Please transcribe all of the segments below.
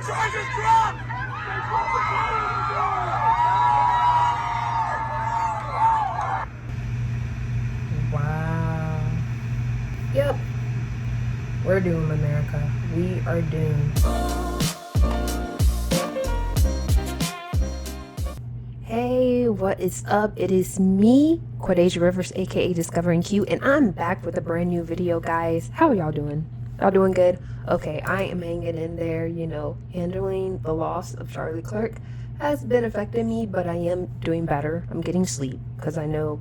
Charges dropped! Wow. Yep. We're doomed, America. We are doomed. Hey, what is up? It is me, Cordesia Rivers, aka Discovering Q, and I'm back with a brand new video, guys. How are y'all doing? Y'all doing good? Okay, I am hanging in there, handling the loss of Charlie Clerk has been affecting me, but I am doing better. I'm getting sleep because I know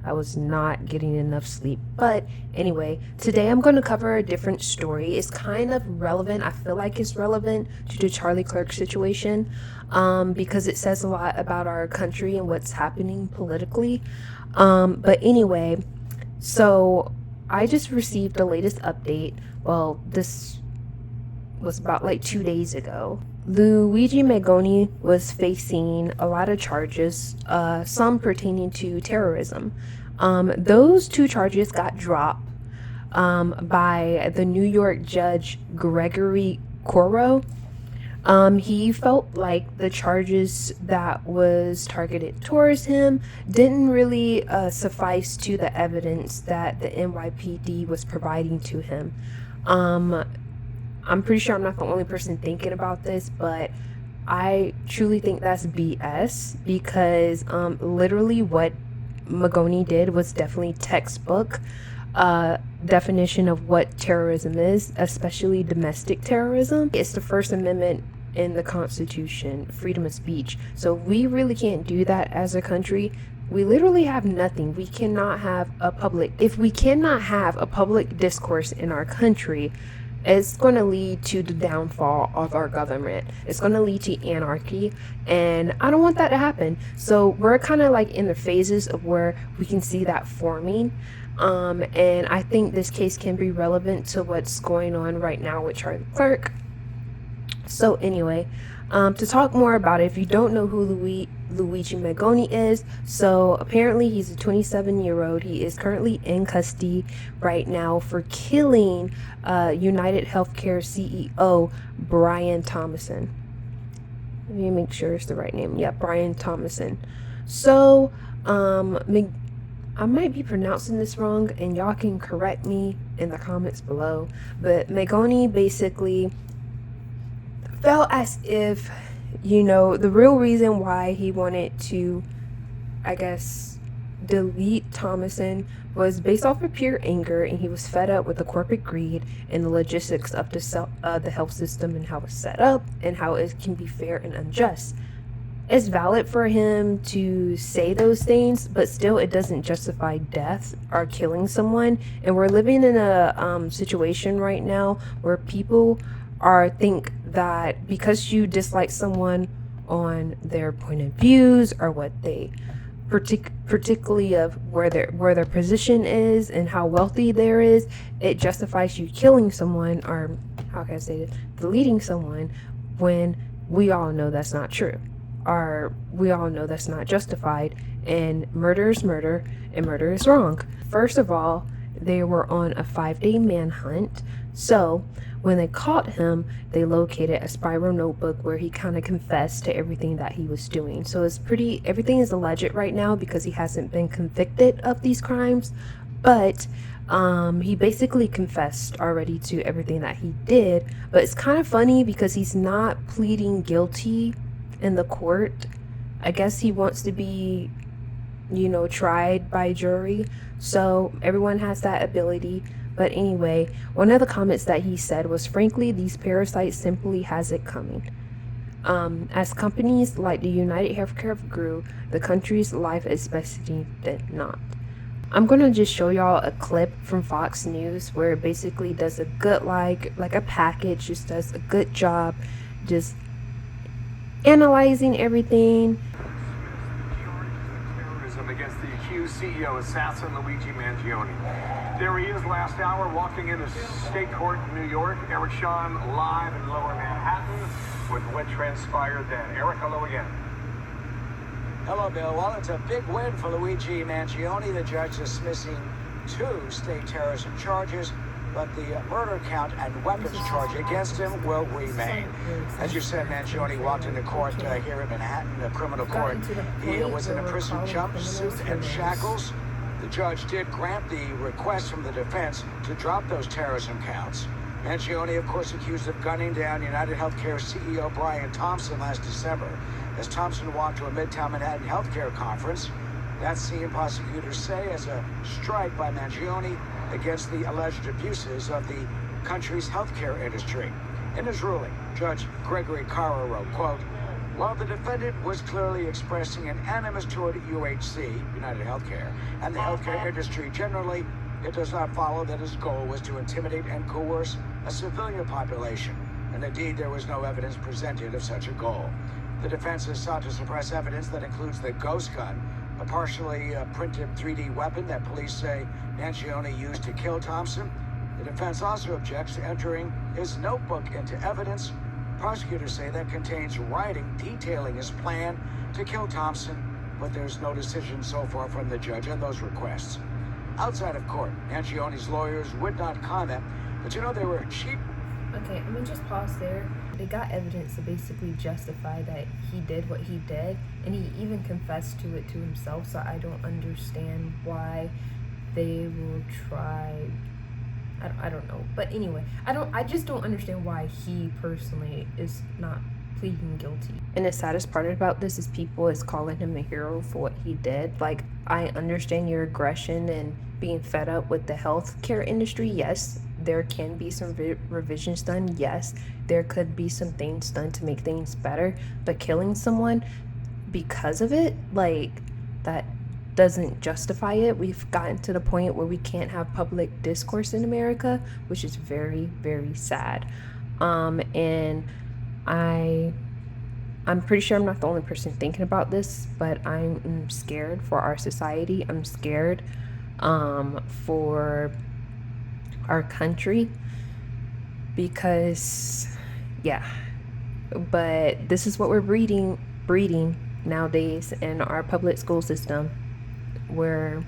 I was not getting enough sleep. But anyway, today I'm going to cover a different story. It's kind of relevant. I feel like it's relevant to the Charlie Clerk situation because it says a lot about our country and what's happening politically. But anyway, so I just received the latest update. Well, this was about like 2 days ago. Luigi Mangione was facing a lot of charges, some pertaining to terrorism. Those two charges got dropped by the New York judge Gregory Coro. He felt like the charges that was targeted towards him didn't really suffice to the evidence that the NYPD was providing to him. I'm pretty sure I'm not the only person thinking about this, but I truly think that's BS because literally what Mangione did was definitely textbook definition of what terrorism is, especially domestic terrorism. It's the First Amendment in the Constitution, freedom of speech. So we really can't do that as a country. We literally have nothing. We cannot have if we cannot have a public discourse in our country, it's going to lead to the downfall of our government. It's going to lead to anarchy, and I don't want that to happen. So we're kind of like in the phases of where we can see that forming. And I think this case can be relevant to what's going on right now with Charlie Clerk. So anyway, to talk more about it, if you don't know who Luigi Mangione is, so apparently he's a 27-year-old. He is currently in custody right now for killing United Healthcare CEO Brian Thomason. Let me make sure it's the right name. Yeah, Brian Thomason. So I might be pronouncing this wrong, and y'all can correct me in the comments below, but Mangione basically felt as if, the real reason why he wanted to, I guess, delete Thomason was based off of pure anger, and he was fed up with the corporate greed and the logistics of the health system and how it's set up and how it can be fair and unjust. It's valid for him to say those things, but still it doesn't justify death or killing someone. And we're living in a situation right now where people think that because you dislike someone on their point of views or what they particularly of where their position is and how wealthy there is, it justifies you killing someone, or how can I say it, deleting someone, when we all know that's not true, or we all know that's not justified, and murder is murder and murder is wrong. First of all, they were on a 5-day manhunt. So when they caught him, they located a spiral notebook where he kind of confessed to everything that he was doing. So everything is alleged right now because he hasn't been convicted of these crimes, but he basically confessed already to everything that he did. But it's kind of funny because he's not pleading guilty in the court. I guess he wants to be, tried by jury. So everyone has that ability. But anyway, one of the comments that he said was, frankly, these parasites simply has it coming. As companies like the United Healthcare grew, the country's life expectancy did not. I'm going to just show y'all a clip from Fox News where it basically does a good, like a package, just does a good job just analyzing everything. Terrorism against the accused CEO assassin Luigi Mangione. There he is last hour walking into state court in New York. Eric Sean live in Lower Manhattan with what transpired then. Eric, hello again. Hello, Bill. Well, it's a big win for Luigi Mangione. The judge dismissing 2 state terrorism charges but the murder count and weapons charge against him will remain. As you said, Mangione walked into court here in Manhattan, a criminal court. He was in a prison jumpsuit and shackles. The judge did grant the request from the defense to drop those terrorism counts. Mangione, of course, accused of gunning down United Healthcare CEO Brian Thompson last December as Thompson walked to a Midtown Manhattan healthcare conference. That scene, prosecutors say, as a strike by Mangione against the alleged abuses of the country's healthcare industry. In his ruling, Judge Gregory Carr wrote, quote, "While the defendant was clearly expressing an animus toward UHC, United Healthcare, and the healthcare industry generally, it does not follow that his goal was to intimidate and coerce a civilian population. And indeed, there was no evidence presented of such a goal. The defense has sought to suppress evidence that includes the ghost gun, a partially printed 3D weapon that police say Mangione used to kill Thompson. The defense also objects to entering his notebook into evidence. Prosecutors say that contains writing detailing his plan to kill Thompson, but there's no decision so far from the judge on those requests. Outside of court, Mangione's lawyers would not comment, but you know they were cheap. Okay, I'm gonna just pause there. They got evidence to basically justify that he did what he did, and he even confessed to it to himself, so I don't understand why they will try. I don't know. But anyway, I just don't understand why he personally is not pleading guilty. And the saddest part about this is people is calling him a hero for what he did. Like, I understand your aggression and being fed up with the healthcare industry. Yes, there can be some revisions done. Yes, there could be some things done to make things better. But killing someone because of it, like, that doesn't justify it. We've gotten to the point where we can't have public discourse in America, which is very, very sad. And I'm pretty sure I'm not the only person thinking about this, but I'm scared for our society. I'm scared for our country because, yeah. But this is what we're breeding nowadays in our public school system, where,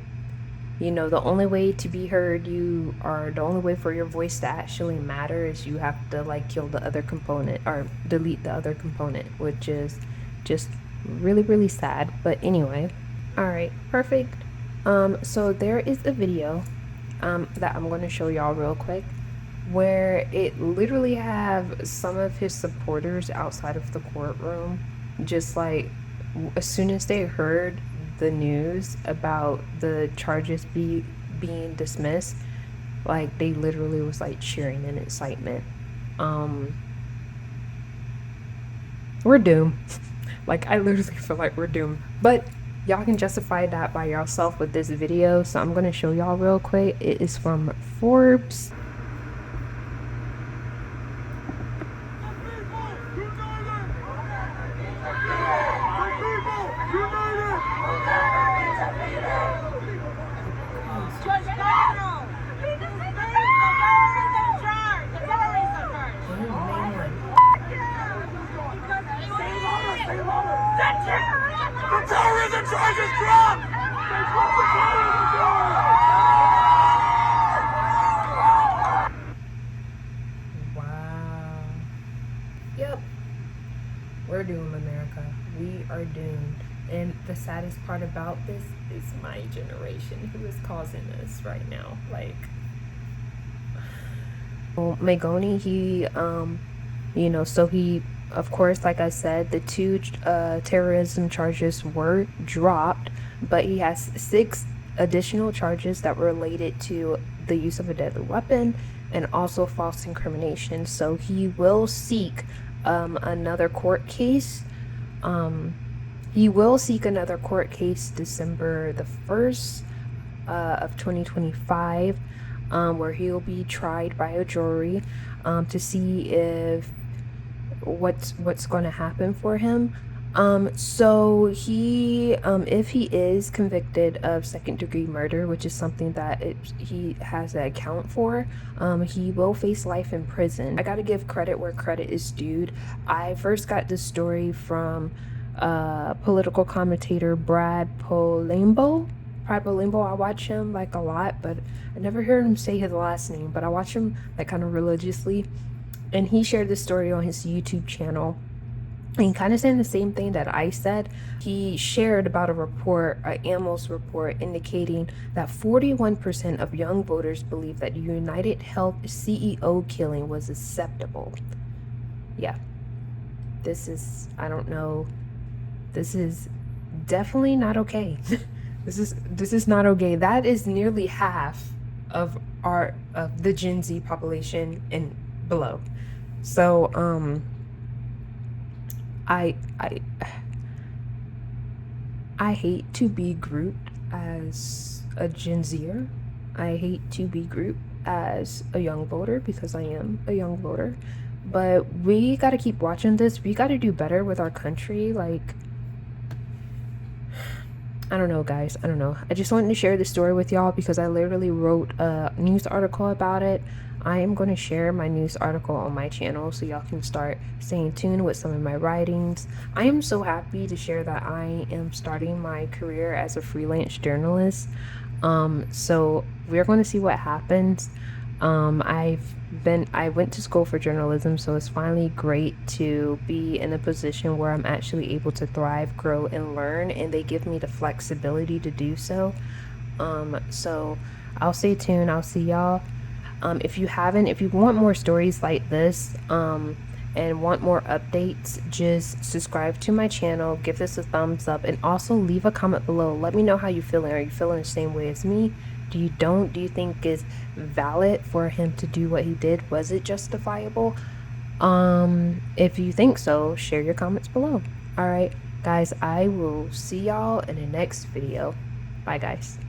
you know, the only way to be heard, the only way for your voice to actually matter is you have to, like, kill the other component or delete the other component, which is just really, really sad. But anyway, all right, perfect. So there is a video that I'm going to show y'all real quick, where it literally have some of his supporters outside of the courtroom, just like as soon as they heard the news about the charges being dismissed, like, they literally was like cheering in excitement. We're doomed. Like, I literally feel like we're doomed, but y'all can justify that by yourself with this video, so I'm gonna show y'all real quick. It is from Forbes. The terrorism charges dropped! Wow. Yep. We're doomed, America. We are doomed. And the saddest part about this is my generation who is causing this right now. Like, well, Mangione, he, you know, so he, of course, like I said, the 2 terrorism charges were dropped, but he has 6 additional charges that were related to the use of a deadly weapon and also false incrimination. So he will seek another court case. He will seek another court case December the 1st of 2025, where he'll be tried by a jury to see if what's going to happen for him. So he, if he is convicted of second-degree murder, which is something that he has to account for, he will face life in prison. I gotta give credit where credit is due. I first got this story from political commentator Brad Polambo. Pride Limbo, I watch him like a lot, but I never heard him say his last name, but I watch him like kind of religiously. And he shared this story on his YouTube channel. And he kind of saying the same thing that I said. He shared about a report, an AMOS report, indicating that 41% of young voters believe that United Health CEO killing was acceptable. Yeah. This is, I don't know. This is definitely not okay. This is not okay. That is nearly half of the Gen Z population and below. So, I hate to be grouped as a Gen Zer. I hate to be grouped as a young voter because I am a young voter. But we got to keep watching this. We got to do better with our country. Like, I don't know, guys. I don't know. I just wanted to share this story with y'all because I literally wrote a news article about it. I am going to share my news article on my channel so y'all can start staying tuned with some of my writings. I am so happy to share that I am starting my career as a freelance journalist. So we're going to see what happens. I went to school for journalism, so it's finally great to be in a position where I'm actually able to thrive, grow, and learn, and they give me the flexibility to do so. So I'll stay tuned. I'll see y'all. If you want more stories like this, and want more updates, just subscribe to my channel, give this a thumbs up, and also leave a comment below. Let me know how you're feeling. Are you feeling the same way as me? Do you think it's valid for him to do what he did? Was it justifiable? If you think so, share your comments below. All right, guys, I will see y'all in the next video. Bye, guys.